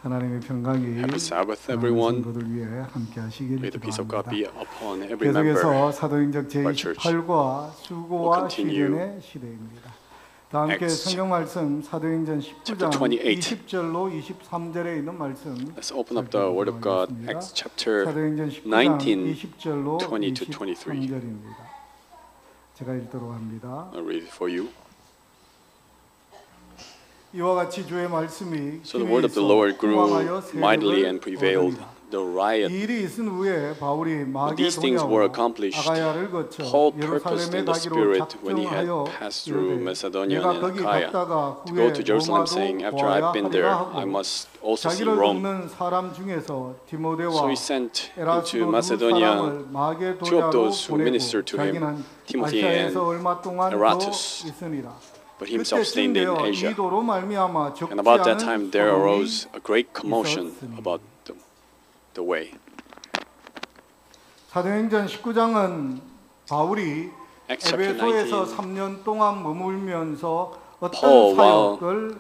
하나님의 평강이 Happy Sabbath, everyone. 성도들 위해 함께 하시길 May the peace of God be 기도합니다. upon every member. 계속해서 사도행적 our church. 제28과 수고와 We'll continue 시련의 시대입니다. 다 함께 Acts 성경 말씀 사도행전 19장 28. 20절로 23절에 있는 말씀 Let's open up the Word of God, 살펴보겠습니다. Acts chapter 사도행전 19장 19, 20절로 20 to 23. 23절입니다. 제가 읽도록 합니다. I'll read it for you. 이와 같이 주의 말씀이 So the word of the Lord grew mightily and prevailed. The riot. 이 일이 있은 후에 바울이 When these things were accomplished, 아가야를 거쳐 Paul purposed 예루살렘에 in the 가기로 Spirit when he had 작정하여 passed through 이르되 Macedonia 내가 and 거기 Achaia 갔다가 to go 후에 to Jerusalem, 로마도 saying, After 보아야 I've been there, 하리라 I 하고 must also see 자기를 Rome. 돕는 사람 중에서 So 디모데와 he sent into 에라스도 두 Macedonia 사람을 two of 마게도냐로 those who 보내고 ministered to him, 자기는 Timothy and 아시아에서 얼마 동안 더 Eratus. 있으니라. But he himself stayed in 그때쯤 Asia. 이도로 말미암아 적지 And about that 않은 time there 소동이 arose a great commotion 있었으니. about the way. 사도행전 19장은 바울이 Acts chapter 에베소에서 19. 3년 동안 머물면서 어떤 Paul, while 사역을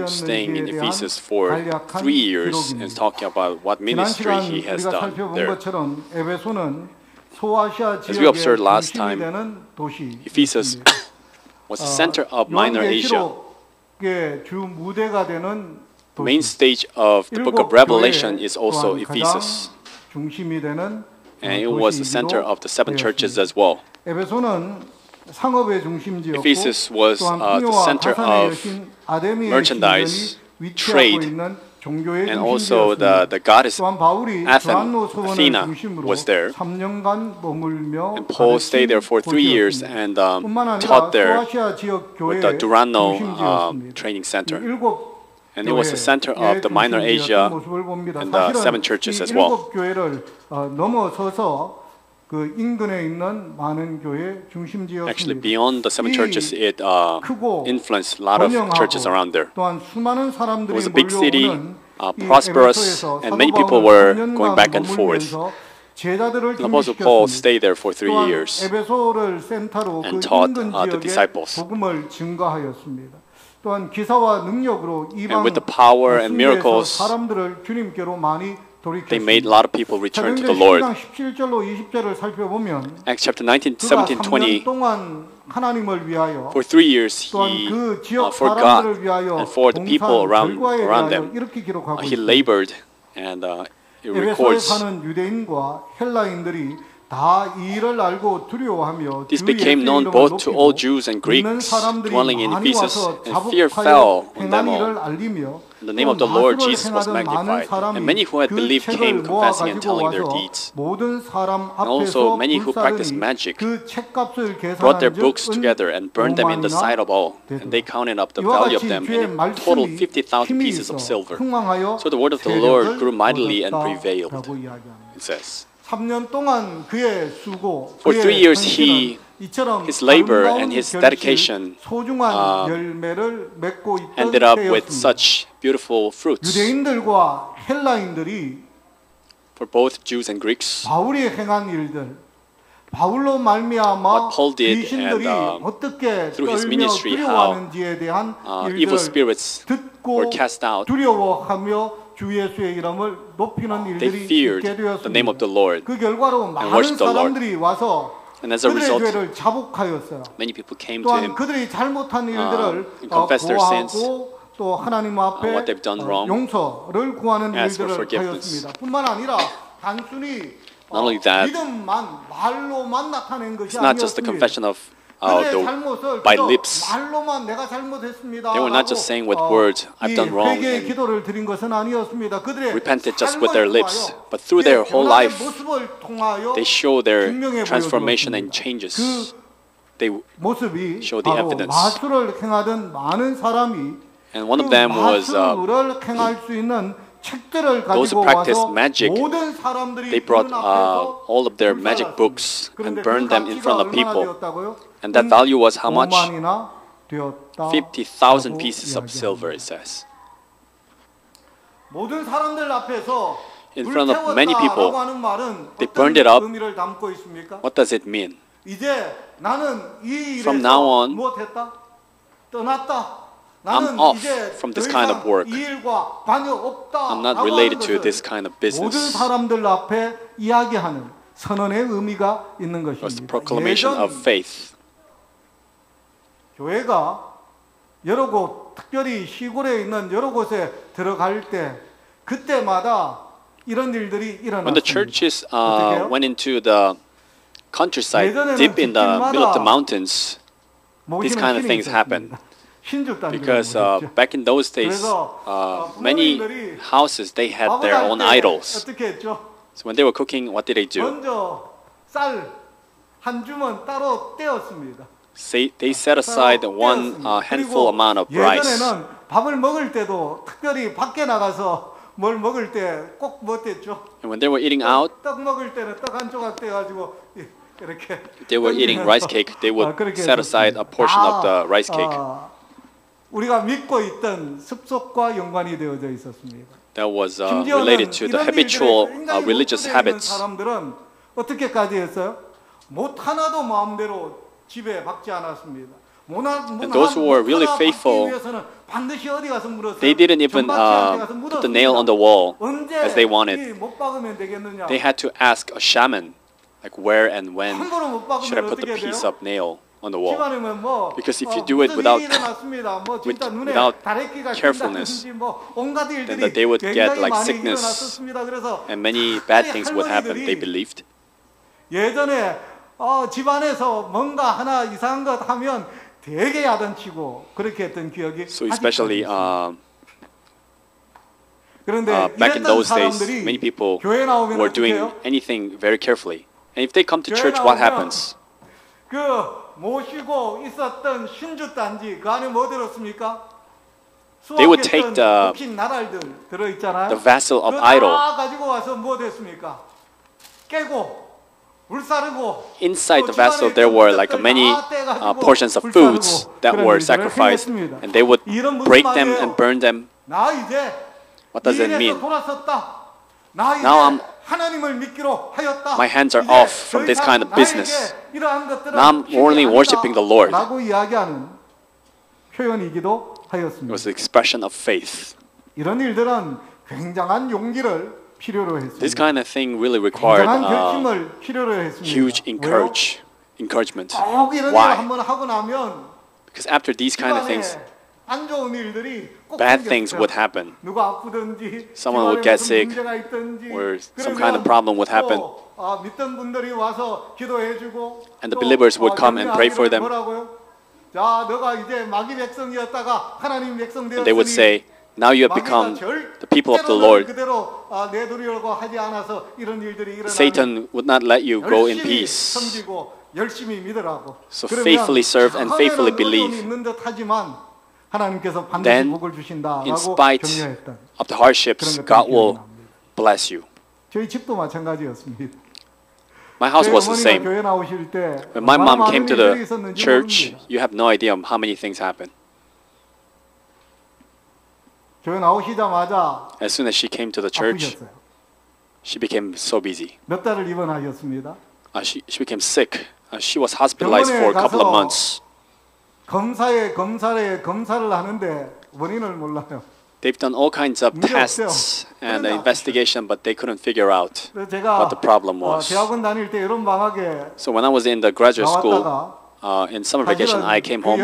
staying in 행하였는지에 대한 Ephesus for 간략한 3 years and 기록입니다. talking about what 지난 ministry 시간 he has 우리가 done 살펴본 there. 것처럼 에베소는 소아시아 As we 지역의 observed last 중심이 time, 되는 Ephesus 도시입니다. was the center of Minor Asia, 요한계시록의 주 무대가 되는 the main 도시. stage of the book of Revelation is also 또한 Ephesus, 가장 중심이 되는 and it was the center 도시이기도 of the seven churches 되었습니다. as well. 에베소는 상업의 중심지였고 Ephesus was 또한 the 풍요와 center 가산의 of 여신 아데미의 merchandise, 신전이 위치하고 trade, 있는 종교의 and also 중심지였습니다. the goddess 또한 바울이 조한노 서원을 Athena 중심으로 was there. 3년간 머물며 And Paul stayed there for 3 years and taught there 소아시아 지역 with the 교회의 Durano 중심지였습니다. training center. 일곱 And it was the center of the Minor Asia and the seven churches as well. 일곱 교회를 넘어서서 그 인근에 있는 많은 교회 중심지였습니다. Actually, beyond the seven churches, it 크고 influenced a lot of churches around there. 또한 수많은 사람들이 It was a big city, 몰려오는 이 prosperous, 에베소에서 and many 사도 people 바울은 were 3년간 going back and forth. 머물면서 제자들을 The Apostle Paul 준비시켰습니다. stayed there for 3 또한 years. 에베소를 센터로 그 and taught, 인근 the 지역에 disciples. 복음을 증거하였습니다. 또한 기사와 능력으로 이방 And with the power and 순교에서 miracles, 사람들을 주님께로 많이 they made a 돌이켰습니다. lot of people return to the Lord. 17절로 20절을 살펴보면 Acts chapter 19, 그가 17, 3년 20. 동안 하나님을 위하여 For 3 years, 또한 he, 그 지역 for God 사람들을 위하여 and for the people 봉사한 around 결과에 them, 대하여 이렇게 기록하고 he 있습니다. labored and it 에베소에 records. 사는 유대인과 헬라인들이 다 이 일을 알고 두려워하며 This 주 became 예수의 known 이름을 both to all 높이고 Jews and 믿는 Greeks 사람들이 dwelling in 많이 Ephesus, 와서 and fear 자복하여 fell on 행한 them 일을 all. 알리며 The name of the Lord Jesus was magnified, and many who had believed came confessing and telling their deeds. 모든 사람 And also 앞에서 many who practiced 불사르니 magic 그 책값을 brought their 계산한즉 books together and burned them in the sight of all, and they counted up the value of them, and it totaled 50,000 pieces of silver. So the word of the Lord grew mightily and prevailed, it says. 3년 동안 그의 수고, For 3 years 헌신은 이처럼 his labor 아름다운 and his 결실, dedication 소중한 열매를 맺고 있던 ended up with 때였습니다. such beautiful fruits 유대인들과 헬라인들이 for both Jews and Greeks. 바울이 행한 일들, 바울로 말미암아 What Paul did 귀신들이 and, 어떻게 through his 떨며 ministry, 두려워하는지에 대한 evil 일들을 spirits 듣고 were cast out. 두려워하며 주 예수의 이름을 높이는 They 일들이 feared 있게 the name of the 되었습니다. Lord, 그 결과로 많은 worshiped the Lord. 사람들이 와서 and as a 그들의 result, 죄를 자복하였어요. many people came to 또한 him, 그들이 잘못한 일들을 confess their sins, 고하고 또 하나님 앞에 what they've done wrong, 용서를 구하는 ask for 일들을 forgiveness. 하였습니다. 뿐만 아니라 단순히 Not only that, 믿음만 말로만 나타낸 것이 it's not just the 아니었습니다. confession of 그들의 the, 잘못을 by 그저 lips. 말로만 내가 잘못했습니다. They were not just saying with words, I've done wrong, 회개의 and 기도를 드린 것은 아니었습니다. 그들의 repented just with 삶을 their lips, 통하여 but through their whole 변화의 life, 모습을 통하여 they show their 증명해 transformation and 보여주었습니다. changes. 그 They, 모습이 show the 바로 evidence. 마술을 행하던 많은 사람이 and one 그 of them was 마술을 행할 수 있는 책들을 those who 가지고 practiced 와서 magic. 모든 사람들이 They brought 본 앞에서 all of their 불살랐습니다. magic books and 그런데 burned 그 them in 가치가 front of 얼마나 people. 되었다고요? And that value was how much? 5만이나 되었다. 50,000 pieces of silver, it says. 모든 사람들 앞에서 In front of many people, 불태웠다라고 하는 말은 they 어떤 burned it up. 의미를 담고 있습니까? What does it mean? 이제 나는 이 From now 일에서 on, 무엇했다? 떠났다. I'm off from this kind of work. I'm not related to this kind of business. 모든 사람들 앞에 이야기하는 선언의 의미가 있는 It was the 것입니다. proclamation of faith. 교회가 여러 곳, 특별히 시골에 있는 여러 곳에 들어갈 때 그때마다 이런 일들이 When the 일어났습니다. churches 어떻게요? went into the countryside, 예전에는 deep in the middle of the 집집마다 mountains, these kind of things happened. Because back in those days, many houses they had their own idols. 어떻게 했죠? So when they were cooking, what did they do? 먼저 쌀 한 주먼 따로 떼었습니다. They set aside one handful amount of rice. 예전에는 밥을 먹을 때도 특별히 밖에 나가서 뭘 먹을 때 꼭 뭐 뗐죠? And when they were eating out, 떡 먹을 때는 떡 한 조각 떼가지고 이렇게. they were eating rice cake. They would set aside a portion of the rice cake. 우리가 믿고 있던 습속과 연관이 되어져 있었습니다. That was related to the habitual religious habits. 사람들은 어떻게까지 했어요? 못 하나도 마음대로 집에 박지 않았습니다. And those who were really faithful, they didn't even put the nail on the wall as they wanted. They had to ask a shaman, like where and when should I put the piece of nail on the wall. Because if you do it without carefulness, then the day would get like sickness and many bad things would happen, they believed. 예전에 집안에서 뭔가 하나 이상한 것 하면 되게 야단치고 그렇게 했던 기억이 So especially 그런데 back in those days, many people were doing anything very carefully. And if they come to church, what happens? 그 모시고 있었던 신주 단지 그 안에 뭐 들었습니까? They would take the vessel of idol. 가지고 와서 뭐 됐습니까? 깨고 Inside the vessel, there were like many portions of foods that were sacrificed, and they would break them and burn them. What does that mean? Now my hands are off from this kind of business. Now I'm only worshiping the Lord. It was the expression of faith. 이런 일들은 굉장한 용기를 필요로 했습니다. This kind of thing really required huge encouragement. Why? Because after these kind of things, bad things would happen. Someone would get sick, or some kind of problem would happen. And the believers would come and pray for them. And they would say, now you have become the people of the Lord. Satan would not let you go in peace. So faithfully serve and faithfully believe. Then, in spite of the hardships, God will bless you. My house was the same. When my mom came to the church, you have no idea how many things happened. As soon as she came to the church, she became so busy. She became sick. She was hospitalized for a couple of months. They've done all kinds of tests and investigation, but they couldn't figure out what the problem was. So when I was in the graduate school, in summer vacation, I came home.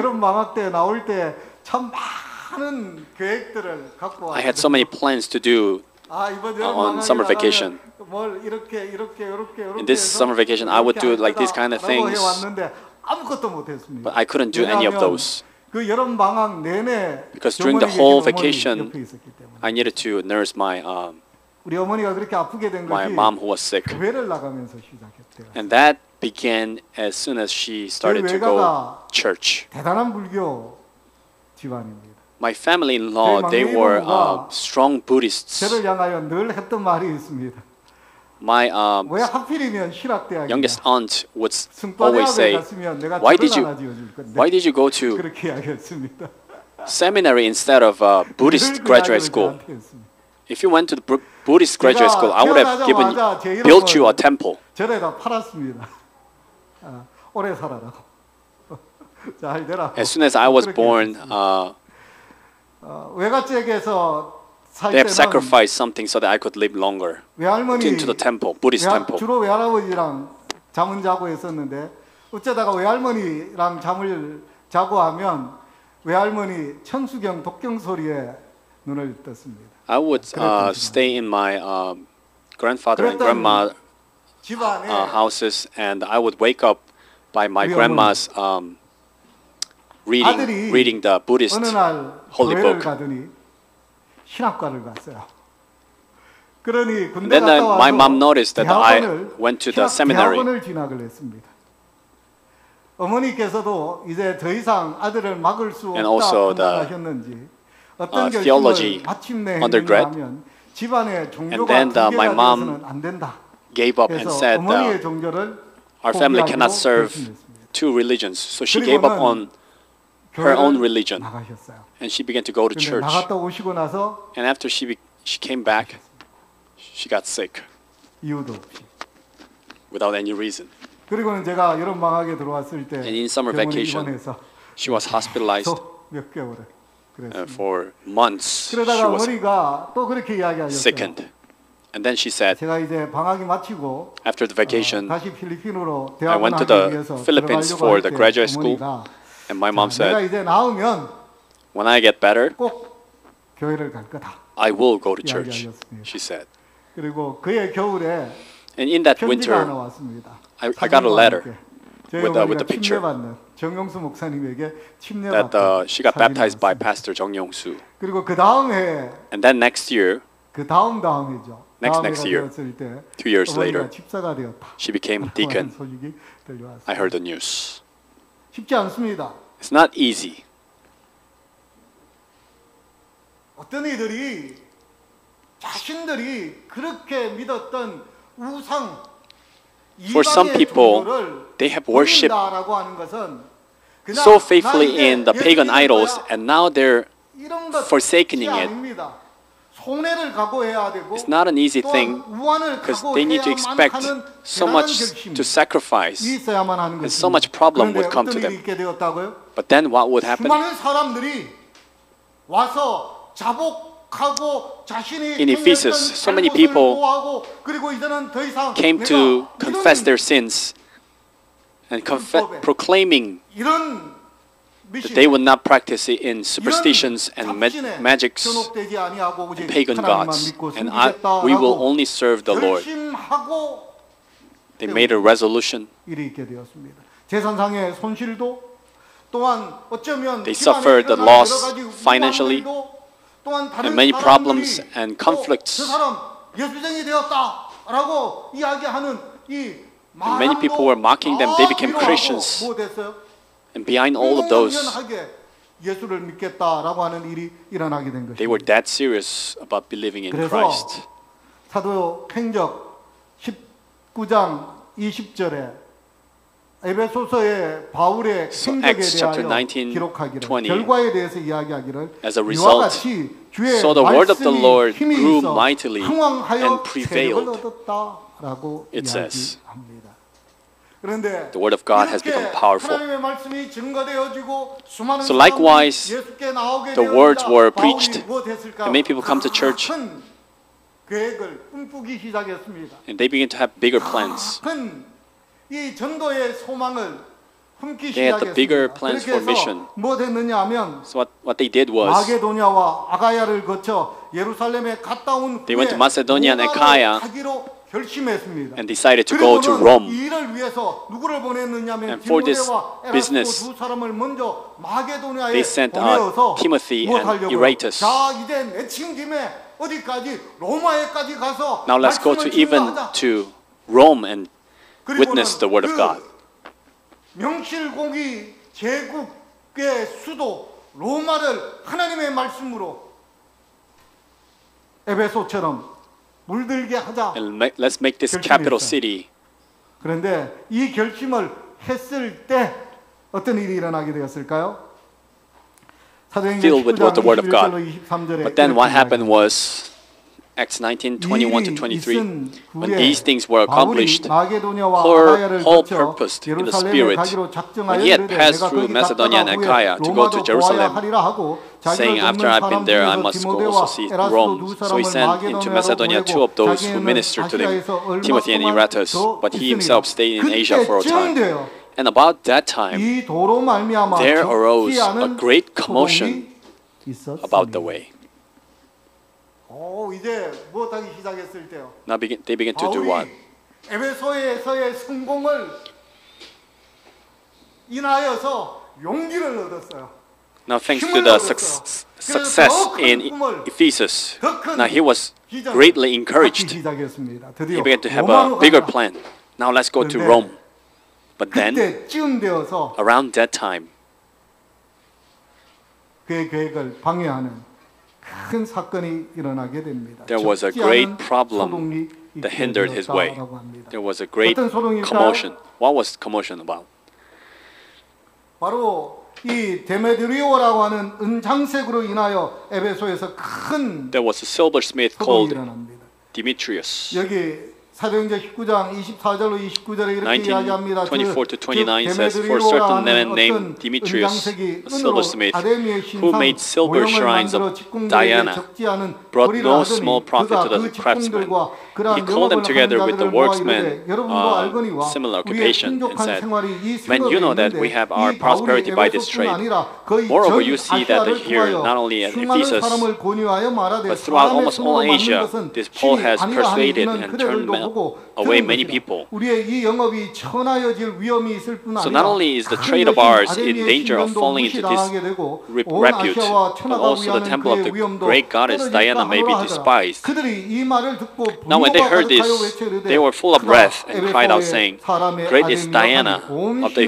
I had so many plans to do on summer vacation. In this summer vacation, I would do like these kind of things, but I couldn't do any of those. Because during the whole vacation, I needed to nurse my mom who was sick. And that began as soon as she started to go to church. My family-in-law, they were strong Buddhists. My youngest aunt would always say, why did you go to seminary instead of Buddhist graduate school? If you went to the Buddhist graduate school, I would have built you a temple. As soon as I was born, 외갓댁에서 살 They have 때는 sacrificed something so that I could live longer 외할머니 into the temple, Buddhist temple. 주로 외할아버지랑 잠은 자고 했었는데 어쩌다가 외할머니랑 잠을 자고 하면 외할머니 천수경 독경 소리에 눈을 떴습니다. I would stay in my grandfather and grandma 집안에 houses, and I would wake up by my grandma's reading the Buddhist 어느 날 holy 교회를 book. 가더니 신학과를 갔어요. 그러니 And 군대 then 갔다 와서 my mom noticed that I 대학원을 went to the seminary. 대학원을 진학을 했습니다. 어머니께서도 이제 더 이상 아들을 막을 수 And 없다 also the, 판단하셨는지 어떤 theology 결심을 마침내 undergrad. 했느냐면 집안의 And 종교가 then 두 my 개가 mom 되어서는 안 된다. gave up and 그래서 said 어머니의 종교를 our family 포기하기로 cannot serve 결심했습니다. two religions. So she gave up on her own religion, 나가셨어요. and she began to go to 근데 church. 나갔다 오시고 나서 And after she came back, she got sick 이유도 없이. without any reason. 그리고는 제가 여름 방학에 들어왔을 때 And in summer 병원에 vacation, 입원해서 she was hospitalized 몇 개월을 그랬습니다. for months. She 그러다가 was 어머니가 또 그렇게 이야기하셨어요. sickened. And then she said, 제가 이제 방학이 마치고 after the vacation, 다시 필리핀으로 I went to 대학원 the 하기 위해서 Philippines 들어가려고 for 할 the 때 graduate school. 어머니가 And my mom 내가 said, 이제 나으면 when I get better, 꼭 교회를 갈 거다. I will go to church, 이야기하셨습니다. she said. 그리고 그해 겨울에 And in that 편지가 하나 winter, 왔습니다. I got a letter 저희 with 어머니가 the picture 침례받는 정용수 목사님에게 that 침례받는 she got 사진이 baptized by 왔습니다. Pastor Jung Yong-soo. 그리고 그 다음 해, And then next year, 그 다음 해죠. Next 다음 해가 year, 되었을 때 2 years 어머니가 later, 집사가 되었다. she became 라는 deacon. 소식이 들려왔습니다. I heard the news. 쉽지 않습니다. It's not easy. 어떤 이들이 자신들이 그렇게 믿었던 우상 For some 이방의 people, 종교를 they have worshipped 버린다라고 하는 것은 그냥 so faithfully 나 이제 in the pagan 예수 idols, 믿는 거야. and now they're 이런 것 forsaking 쉽지 it. 아닙니다. 손해를 각오해야 되고 It's not an easy 또한 thing 우환을 because they need to 각오해야만 expect 하는 so 대단한 much 결심이 to sacrifice. 있어야만 하는 and 것입니다. so much problem 그런데 would come 어떤 to 일이 them. 있게 되었다고요? But then what would happen? 수많은 사람들이 와서 자복하고 자신이 In Ephesus, so many people 그리고 이제는 더 이상 came to confess their sins and proclaiming 이런 that they would not practice it in superstitions and magics and pagan gods, and we will only serve the Lord. They made a resolution. 일이 있게 되었습니다. 재산상의 손실도 또한 어쩌면 They suffered the loss financially and many problems and conflicts. 그 사람 예수쟁이 되었다라고 이야기하는 이 And many people were mocking them. They became Christians. 뭐 됐어요? And behind all of those, 예수를 믿겠다라고 하는 일이 일어나게 된 they were 것입니다. that serious about believing in 그래서 Christ. 사도행적 19장 20절에 에베소서의 바울의 So 행적에 Acts chapter 대하여 19, 기록하기를 20. 결과에 대해서 이야기하기를 As a 이와 result, 같이 주의 so the word of the 말씀이 Lord 힘이 grew 있어 mightily 흥왕하여 and prevailed. 세력을 얻었다라고 It says. 이야기합니다. 그런데 The word of God has 이렇게 become powerful. 하나님의 말씀이 증거되어지고 수많은 So likewise, 사람들이 예수께 나오게 the 되었다. words were 바울이 preached, 무엇했을까? and many people come to church. 큰 계획을 꿈꾸기 시작했습니다. And they began to have bigger plans. 큰 이 전도의 소망을 품기 They had the bigger 시작했습니다. plans 그렇게 for 해서 mission. 뭐 됐느냐 하면 So what they did was 마게도냐와 아가야를 거쳐 예루살렘에 갔다 온 they went to 후에 Macedonia and 로마로 Achaia 가기로 결심했습니다. and decided to go to 그리고는 Rome. 이 일을 위해서 누구를 보냈느냐면 And for this 디모데와 에라스도 business, 두 사람을 먼저 마게도냐에 they sent 보내어서 Timothy and 무엇하려고요? Eratus. 자 이제 내친 김에 어디까지 로마에까지 가서 Now let's go to even to Rome and witness the word of God. 명실공히 제국의 수도 로마를 하나님의 말씀으로 에베소처럼 물들게 하자. And let's make this capital city. 그런데 이 결심을 했을 때 어떤 일이 일어나게 되었을까요? Filled with the word of God. But then what happened was Acts 19:21 to 23. When these things were accomplished, Paul purposed in the Spirit when he had passed through Macedonia and Achaia to go to Jerusalem. saying, after I've been there, I must go also see Rome. So he sent into Macedonia 2 of those who ministered to them, Timothy and Erastus, but he himself stayed in Asia for a time. And about that time, there arose a great commotion about the way. Now they began to do what? 에베소에서의 성공을 인하여서 용기를 얻었어요. Now thanks to the success in Ephesus, now he was greatly encouraged. He began to have a bigger plan. Now let's go to Rome. But then, around that time, 그의 계획을 방해하는 큰 사건이 일어나게 됩니다. There was a great problem that hindered his way. There was a great commotion. What was commotion about? 바로 이 데메드리오라고 하는 은장색으로 인하여 에베소에서 큰 There was a silversmith called Demetrius. 여기 사도행전 19장 24절로 29절에 이렇게 이야기합니다. 19:24-29 says, For certain man named Demetrius, a silversmith, who made silver shrines of Diana, brought no small profit to the craftsmen. He called them together with the workmen, similar occupation, and said, Men, you know that we have our prosperity by this trade. Moreover, you see that here, not only at Ephesus, but throughout almost all Asia, this Paul has persuaded and turned away many people. So not only is the trade of ours in danger of falling into disrepute, but also the temple of the great goddess Diana may be despised. Now when they heard this, they were full of wrath and cried out, saying, Great is Diana of the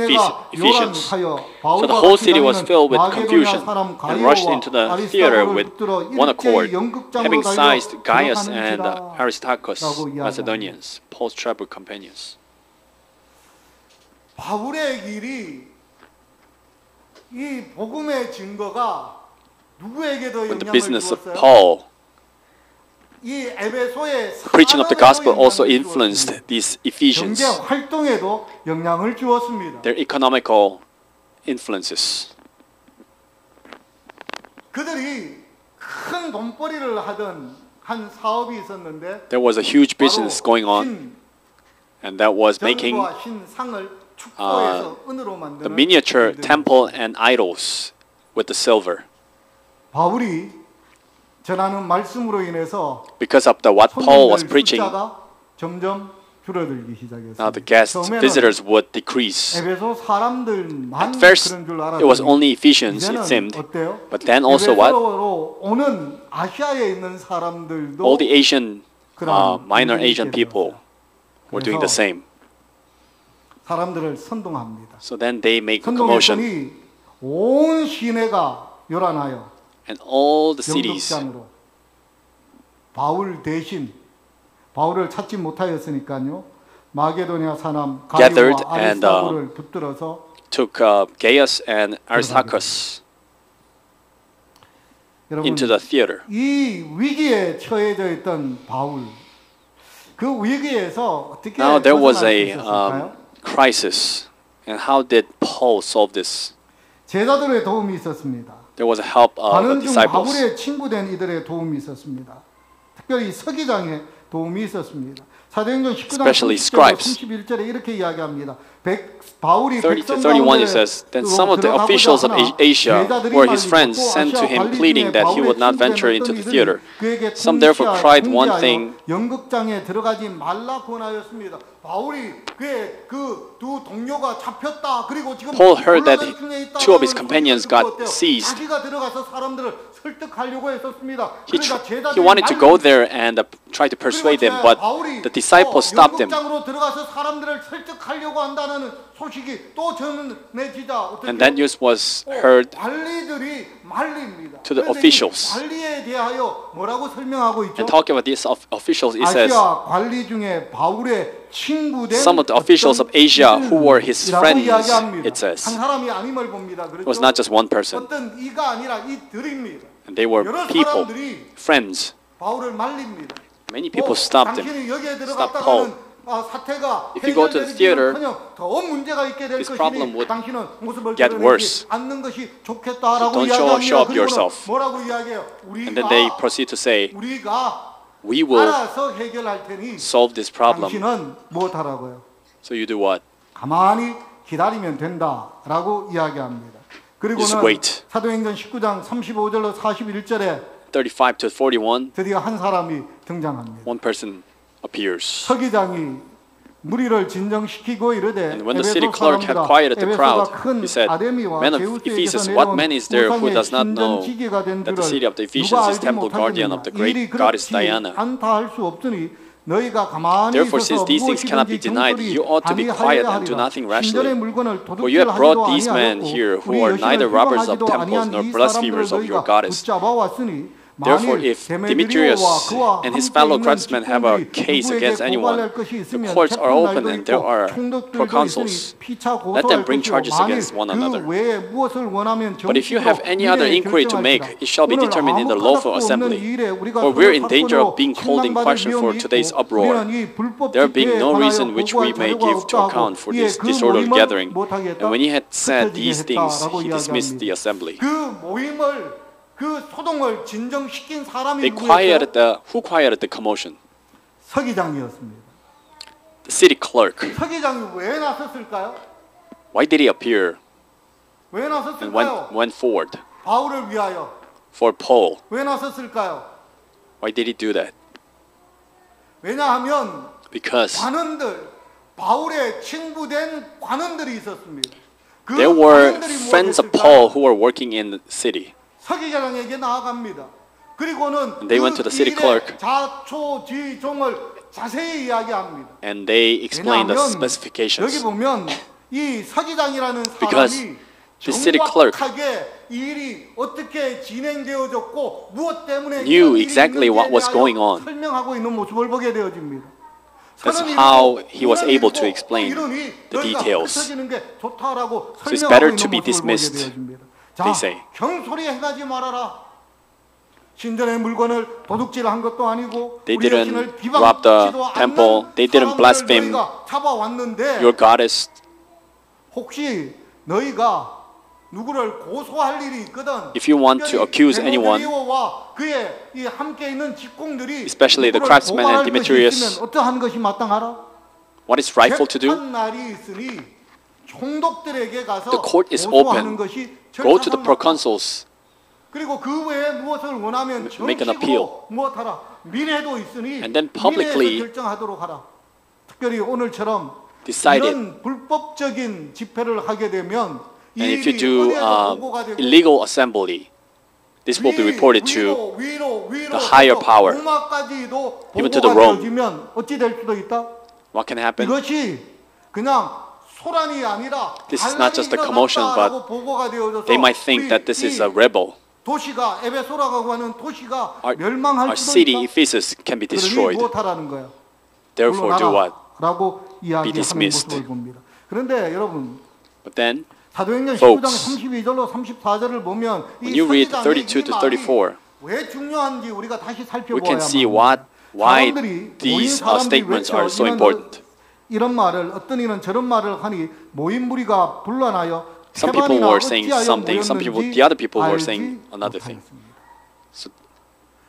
Ephesians. So the whole city was filled with confusion and rushed into the theater with one accord, having seized Gaius and Aristarchus, Macedonians, Paul's travel companions. 바울의 길이 이 복음의 증거가 누구에게도 When the 영향을 business of 주었어요? Paul, 이 에베소의 preaching of the gospel also influenced these Ephesians, 경제 활동에도 영향을 주었습니다. their economical influences. 그들이 큰 돈벌이를 하던 한 사업이 있었는데 There was a huge business going on, and that was making the miniature temple and idols with the silver. 바울이 전하는 말씀으로 인해서 Because of what Paul was preaching, 점점 줄어들기 시작했어요. now the guests, visitors would decrease. 에베소 사람들만 At first, 그런 줄 it was 알았더니 only Ephesians, it seemed. 어때요? But then also what? 에베소로 오는 아시아에 있는 사람들도 All the Asian, minor Asian people were doing the same. 사람들을 선동합니다. So then they make a commotion, 선동했더니 온 시내가 요란하여 and all the cities, 영덕장으로 바울 대신 바울을 찾지 못하였으니까요. 마게도냐 사람 gathered 가이오와 and 아리스타고를 붙들어서 took Gaius and Aristarchus into the theater. 이 위기에 처해져 있던 바울, 그 위기에서 어떻게 Now there was 벗어날 수 a 있었을까요? crisis, and how did Paul solve this? 제자들의 도움이 있었습니다. There was a help of the 가는 중 disciples. 바울의 친구된 이들의 도움이 있었습니다. 특별히 서기장의 도움이 있었습니다. 사도행전 19장 Especially scribes. 31절에 이렇게 이야기합니다. 바울이 30-31 it says, Then some of the officials of Asia were his friends sent to him pleading that he would not venture into the theater. Some therefore cried one thing. 연극장에 들어가지 말라 권하였습니다. 바울이 그의 그 두 동료가 잡혔다. 그리고 지금 Paul heard that two of his companions got seized. 자기가 들어가서 사람들을 설득하려고 했었습니다. He wanted to go there and try to persuade them, but the disciples stopped him. 연극장으로 들어가서 사람들을 설득하려고 한다는 소식이 또 전해지자 And that news was heard 관리들이 말립니다. to the officials. 관리에 대하여 뭐라고 설명하고 있죠? And talking about these officials, it says, 아시아 관리 중에 바울의 친구된 some of the officials of Asia who were his friends, it 한 says. 사람이 아님을 봅니다. It was not just one person. 어떤 이가 아니라 이들입니다. And they were 여러 people, 사람들이 friends. 바울을 말립니다. Many people stopped him, 당신이 여기에 stopped Paul. 들어갔다가는 If you go to the theater, this problem would get worse. So don't show up yourself. And then they proceed to say, we will solve this problem. So you do what? 가만히 기다리면 된다라고 이야기합니다. 그리고는 사도행전 19장 35절로 41절에 35 to 41, 드디어 한 사람이 등장합니다. one person appears. 서기장이 무리를 진정시키고 이르되 And when the city clerk had quieted the crowd, he said, Men of Ephesus, what man is there who does not know that the city of the Ephesians is temple guardian of the great goddess Diana? Therefore, since these things cannot be denied, you ought to be quiet and do nothing rashly. For you have brought these men here who are neither robbers of temples nor blasphemers of your goddess. Therefore, if Demetrius and his fellow craftsmen have a case against anyone, the courts are open and there are proconsuls. Let them bring charges against one another. But if you have any other inquiry to make, it shall be determined in the lawful assembly. For we're in danger of being called in question for today's uproar, there being no reason which we may give to account for this disorderly gathering. And when he had said these things, he dismissed the assembly. They quieted who quieted the commotion? 서기장이었습니다. The city clerk. 서기장이 왜 나섰을까요? Why did he appear 왜 and 나섰을까요? went forward? 바울을 위하여. For Paul. 왜 나섰을까요? Why did he do that? 왜냐하면 Because 바울의 친구된 관원들이 있었습니다. There were friends of Paul who were working in the city. 서기장에게 나아갑니다. 그리고는 They went to the city clerk. 자초지종을 자세히 이야기합니다. And they explained the specifications. 여기 보면 이 서기장이라는 Because 사람이 the city clerk 일이 어떻게 진행되어졌고 무엇 때문에 knew exactly what was going on. 설명하고 있는 모습을 보게 되어집니다. That's how he was able to explain the details. So it's better to be dismissed, they say. 경솔히 행하지 말아라. 신전의 물건을 도둑질한 것도 아니고 They didn't rob the temple. They didn't blaspheme your goddess. 혹시 너희가 누구를 고소할 일이 있거든. If you want to accuse anyone, 그의 이 함께 있는 직공들이 especially the craftsmen and Demetrius, 어떠한 것이 마땅하라? what is rightful to do? 날이 있으니 총독들에게 가서 The court is 고소하는 open. 것이 Go to the proconsuls. 그리고 그 외에 무엇을 원하면 Make an appeal. 정식으로 무엇하라. 민회도 있으니 And then publicly 민회에서 결정하도록 하라. 특별히 오늘처럼 decided. 이런 불법적인 집회를 하게 되면 And if you do illegal assembly, this will be reported to the higher power, even to the Rome. What can happen? This is not just a commotion, but they might think that this is a rebel. Our city, Ephesus, can be destroyed. Therefore, do what? Be dismissed. But then, 사도행전 folks, 19장 32절로 34절을 보면 when you read 32 to 34, 왜 중요한지 우리가 다시 we can see 살펴보아야 why these statements are so important. 이런 말을 어떤 이는 저런 말을 하니 모인 무리가 분란하여 Some people were saying something, the other people were saying another thing. So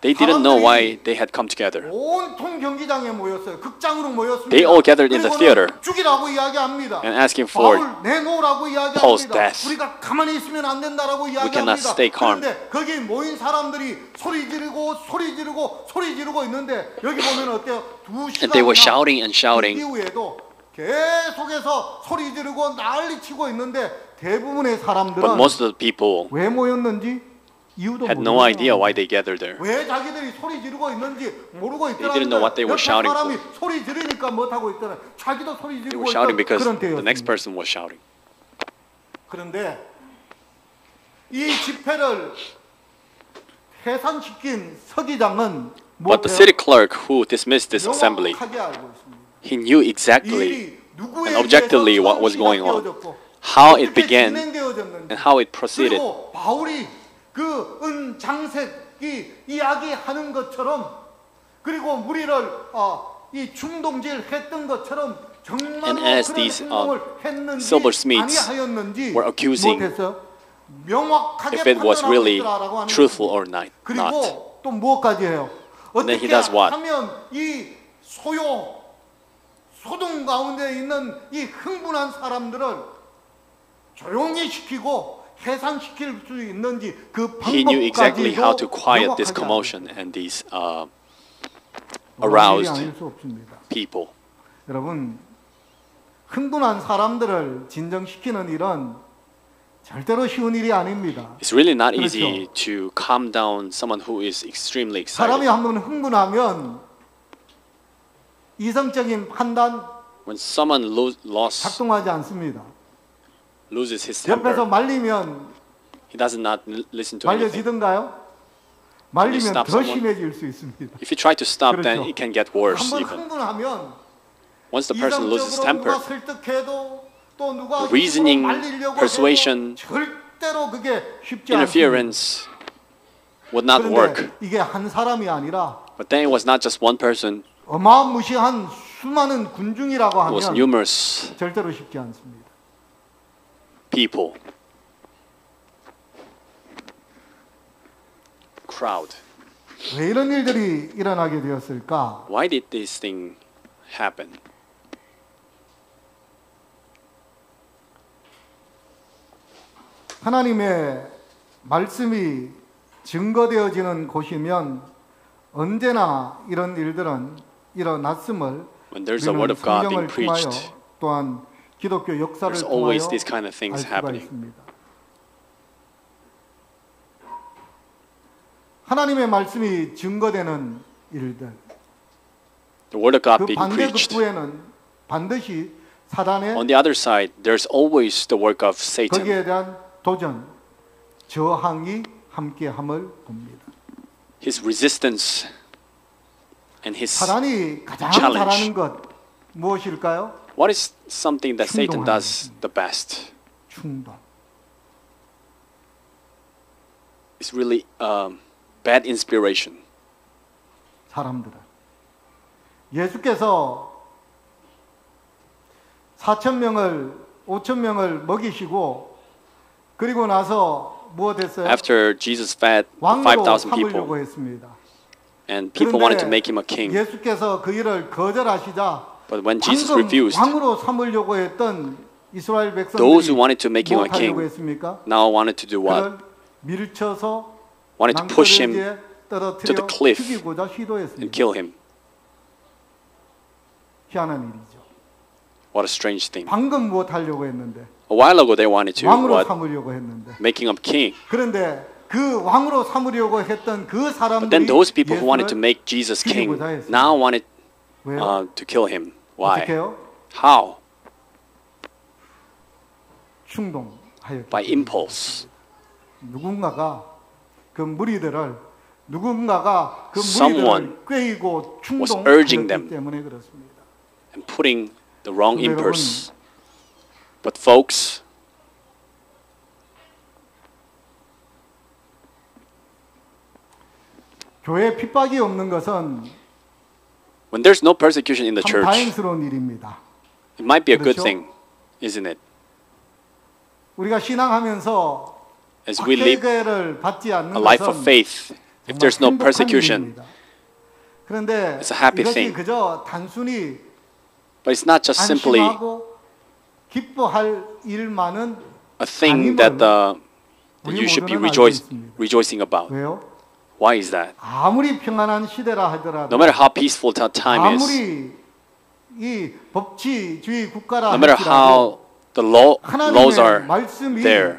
they didn't know why they had come together. 온통 경기장에 모였어요. 극장으로 모였습니다. They all gathered in the theater 죽이라고 이야기합니다. and asking for 내놓으라고 이야기합니다. Paul's death. 우리가 가만히 있으면 안 된다라고 이야기합니다. We cannot stay calm. 그런데 거기 모인 사람들이 소리 지르고 있는데 여기 보면 어때요? 2시간 And they were shouting and shouting. 이후에도 계속해서 소리 지르고 난리치고 있는데 대부분의 사람들은 But most of the people 왜 모였는지 이유도 had no idea why they gathered there. 왜 자기들이 소리 지르고 있는지 모르고 있더라. They didn't know what they were shouting 사람이 for. 소리 지르니까 못 하고 있더라. 자기도 소리 They 지르고 were shouting 있던 because 그런 the next 때였습니다. person was shouting. 그런데 이 집회를 해산시킨 서기장은 But the city clerk who dismissed this assembly, 명확하게 알고 있습니다. he knew exactly and objectively what was going on, how it began, and how it proceeded. 그리고 바울이 그 은장색이 이야기하는 것처럼 그리고 무리를 이 중동질 했던 것처럼 정말로 And as 그런 these, 행동을 했는지 silversmiths 아니하였는지 were accusing 못했어요. 명확하게 if it was 판단하고 really 있더라라고 하는 truthful 것입니다. or not. 그리고 또 무엇까지 해요? then he 어떻게 does what? 하면 이 소동 가운데 있는 이 흥분한 사람들을 조용히 시키고 해산시킬 수 있는지 그 He knew exactly how to 방법까지도 quiet this 명확하지 commotion 않습니다. and these 일이 aroused 아닐 수 없습니다. people. 여러분, 흥분한 사람들을 진정시키는 일은 절대로 쉬운 일이 아닙니다. It's really not 그렇죠. easy to calm down someone who is extremely 사람이 excited. 한번 흥분하면 이성적인 판단 When someone 작동하지 않습니다. loses his 옆에서 temper, 말리면 he does not listen to anything. 말려지던가요? 말리면 stop 더 someone? 심해질 수 있습니다. If you try to stop, then 그렇죠. it can get worse 한번 even. 흥분하면 Once the person loses temper, 누가 설득해도 또 누가 reasoning, 말리려고 persuasion, 해도 절대로 그게 쉽지 않습니다. interference would not work. 그런데 이게 한 사람이 아니라 But then it was not just one person, 어마무시한 수많은 군중이라고 it was 하면 numerous 절대로 쉽지 않습니다. people. Crowd. 왜 이런 일들이 일어나게 되었을까? Why did this thing happen? 하나님의 말씀이 증거되어지는 곳이면 언제나 이런 일들은 일어났음을 When there's a 우리는 word of God 성경을 being 통하여 preached, 또한 기독교 역사를 there's 통하여 always these kind of 알 things 수가 happening. 있습니다. 하나님의 말씀이 증거되는 일들, The word of God 그 being preached. 반대급부에는 반드시 사단의 On the other side, there's always the work of Satan. 거기에 대한 도전, 저항이 함께함을 봅니다. His resistance and his 사단이 가장 challenge. 잘하는 것 무엇일까요? What is something that Satan 충동하는 does the best? 충동. It's really bad inspiration. 사람들은 예수께서 4,000명을 5,000명을 먹이시고 그리고 나서 무엇했어요? After Jesus fed the 왕으로 5,000 삼으려고 people, 했습니다. and people wanted to make him a king, 예수께서 그 일을 거절하시자 but when Jesus 방금 refused, 왕으로 삼으려고 했던 이스라엘 those who 백성들이 wanted to make him a 무엇하려고 king 했습니까? now wanted to do what? 그를 밀쳐서 Wanted to push him 낭떠러지에 to 떨어뜨려 the cliff 죽이고자 and 시도했습니다. kill him. 희한한 일이죠. What a strange thing. 방금 무엇하려고 했는데 A while ago they wanted to 왕으로 what? 삼으려고 했는데 Making him king. 그런데 그 왕으로 삼으려고 했던 그 But 사람들이 then those people who wanted to 예수를 make Jesus king 죽이고자 했습니다. now wanted 왜요? to kill him. Why? 어떻게요? How? 충동하였기 By 때문에. impulse. 누군가가 그 무리들을 누군가가 그 Someone 무리들을 꾀이고 was urging 충동하였기 them. 때문에 그렇습니다. And putting the wrong 근데 impulse. But folks, 교회에 핍박이 없는 것은 when there's no persecution in the 참 church, 다행스러운 일입니다. it might be a good 그렇죠? thing, isn't it? 우리가 신앙하면서 As we live 박해를 받지 않는 a life of 것은 faith, if 정말 there's no 행복한 persecution, 일입니다. 그런데 it's a happy 이것이 thing. 그저 단순히 but it's not just simply 안심하고 기뻐할 일만은 a thing that 우리 you should be 모두는 알고 있습니다. rejoicing about. 왜요? Why is that? 아무리 평안한 시대라 하더라도 No matter how peaceful time is, 아무리 이 법치주의 국가라 no matter how 할지라도 the laws 하나님의 are 말씀이 there,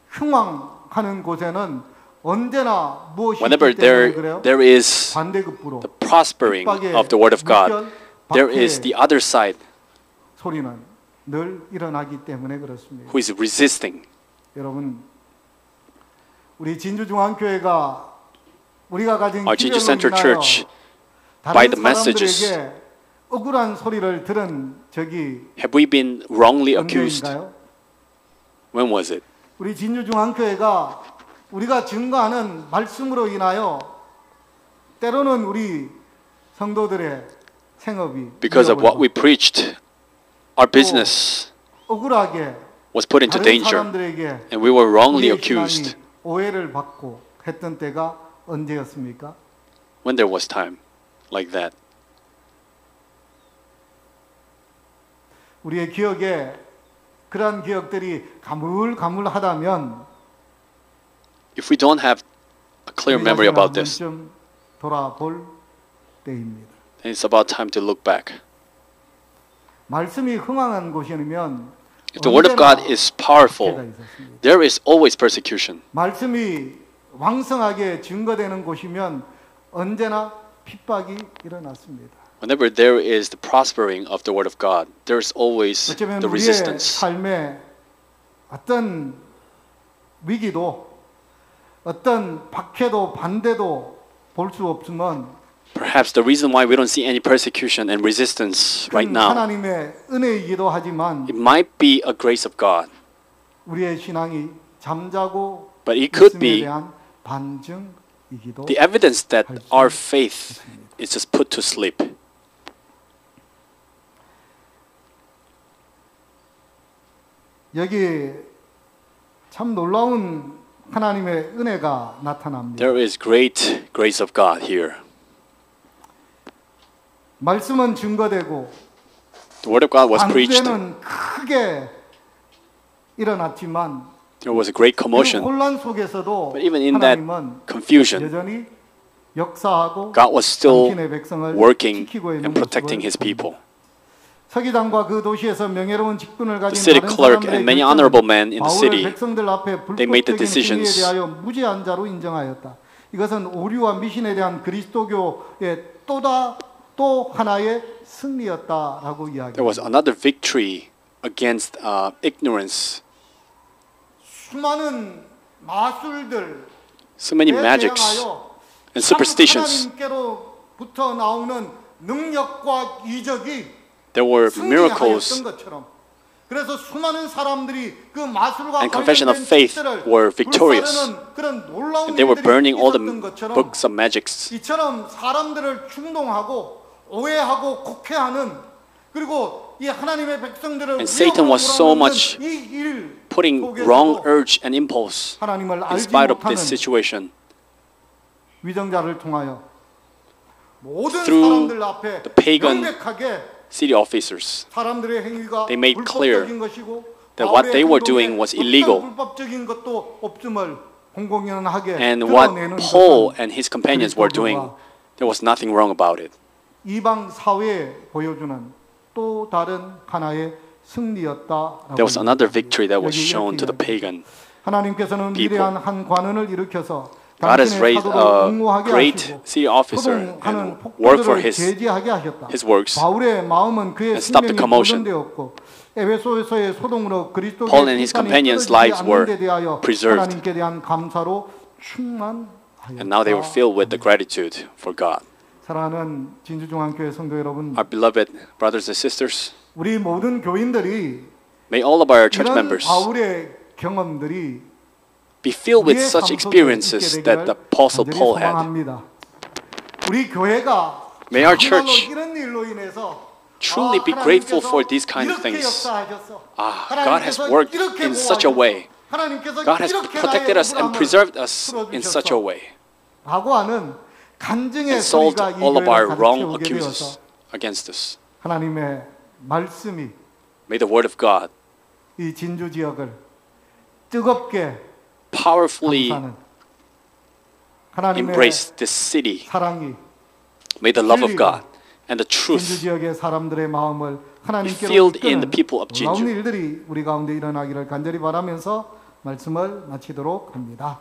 흥왕하는 곳에는 언제나 무엇이 whenever 있기 때문에 그래요? there is 반대급부로 the prospering of the word of God, there is the other side 소리는 늘 일어나기 때문에 그렇습니다. who is resisting. 여러분, 우리 진주중앙교회가 우리가 가진 Our Jesus Center 기별로 Church, 인하여 by 다른 the messages, 사람들에게 억울한 소리를 들은 적이 have we been wrongly accused? 언제인가요? When was it? 우리 진주중앙교회가 우리가 증거하는 말씀으로 인하여 때로는 우리 성도들의 생업이 because of what we preached, our business 억울하게 was put into 다른 danger, 사람들에게 and we were wrongly 우리의 accused. 신앙이 오해를 받고 했던 때가 언제였습니까? When there was time like that. 우리의 기억에 그러한 기억들이 가물가물하다면 If we don't have a clear memory about this, 좀 돌아볼 때입니다. then it's about time to look back. 말씀이 흥황한 곳이면 If the word of God 언제나 is powerful, 박해가 있었습니다. there is always persecution. 말씀이 왕성하게 증거되는 곳이면 언제나 핍박이 일어났습니다. Whenever there is the prospering of the word of God, there is always 어쩌면 the 우리의 resistance. 삶에 어떤 위기도 어떤 박해도 반대도 볼 수 없지만 Perhaps the reason why we don't see any persecution and resistance right 그건 now, 하나님의 은혜이기도 하지만 it might be a grace of God, 우리의 신앙이 잠자고 but it could 있음에 be 대한 반증이기도 the evidence that our faith is just put to sleep. 여기 참 놀라운 하나님의 은혜가 나타납니다. There is great grace of God here. 말씀은 증거되고 The word of God was preached. 반대는 크게 일어났지만 There was a great 그 commotion. 혼란 속에서도 But even in that 하나님은 confusion, 여전히 역사하고 God was still 당신의 백성을 working 지키고 있는 and protecting His 모습을 people. 서기장과 그 도시에서 명예로운 직분을 가진 The city 다른 clerk 사람들의 and many 결정은 honorable men in the 바울을 city, 백성들 앞에 they made the 불법적인 행위에 decisions. 대하여 무죄한 자로 인정하였다. 이것은 오류와 미신에 대한 그리스도교의 또 하나의 승리였다라고 이야기합니다. There was another victory against ignorance. 수많은 마술들 So many magics and superstitions. 하나님께로부터 나오는 능력과 이적이 There were 승리하였던 miracles 것처럼 그래서 수많은 사람들이 그 마술과 and confession of 관련된 faith 책들을 were victorious. 불사르는 그런 놀라운 And they were 일들이 burning all the 있었던 것처럼 books of magics. 이처럼 사람들을 충동하고 오해하고 곡해하는 그리고 이 하나님의 백성들을 And Satan was so 위협으로 much 몰아넣는 이일 Putting wrong urge and impulse 하나님을 in 알지 spite of 못하는 this situation. 위정자를 통하여 모든 Through 사람들 앞에 the pagan 명백하게 city officers, 사람들의 행위가 they made clear 불법적인 것이고 that what they were 바울의 doing 행동에 was illegal. 어떤 불법적인 것도 없음을 공공연하게 And what 드러내는 Paul 것은 and his companions were doing, there was nothing wrong about it. 이방 사회에 보여주는 또 다른 하나의 승리였다라고 There was another victory that was 여기 shown to the 이야기합니다. pagan. 하나님께서는 people. 위대한 한 관원을 일으켜서 God has 당신의 raised 사도를 a 응호하게 great 하시고 city officer 소동하는 and work for 폭도들을 제지하게 하셨다. his works. 바울의 마음은 그의 and stop the 생명이 commotion. 보존되었고 에베소에서의 소동으로 그리스도의 Paul and his 생산이 companions' 끊어지지 lives 않는 were 데 대하여 preserved. 하나님께 대한 감사로 충만하였다. And now they were filled with the gratitude for God. 사랑하는 진주중앙교회 성도 여러분, Our beloved brothers and sisters, 우리 모든 교인들이 may all of our church 이런 members 바울의 경험들이 be filled with 우리의 such 삶 속에 experiences 있게 that the 되기를 Apostle 간절히 Paul had. 소망합니다. 우리 교회가 May our 정말로 church 이런 일로 인해서 truly be grateful for these kind of things. God has worked in such a way. God has protected us and preserved us in such a way. 라고 하는 간증의 And solved 소리가 이 all of our 교회를 wrong 가르쳐오게 accuses 되어서 against us. 하나님의 말씀이 May the word of God 이 진주 지역을 뜨겁게 powerfully 감싸는 하나님의 embrace this city. 사랑이 May the love of God and the 진주 truth 지역의 사람들의 마음을 하나님께로 filled in the 이끄는 people of 놀라운 진주. 일들이 우리 가운데 일어나기를 간절히 바라면서 말씀을 마치도록 합니다.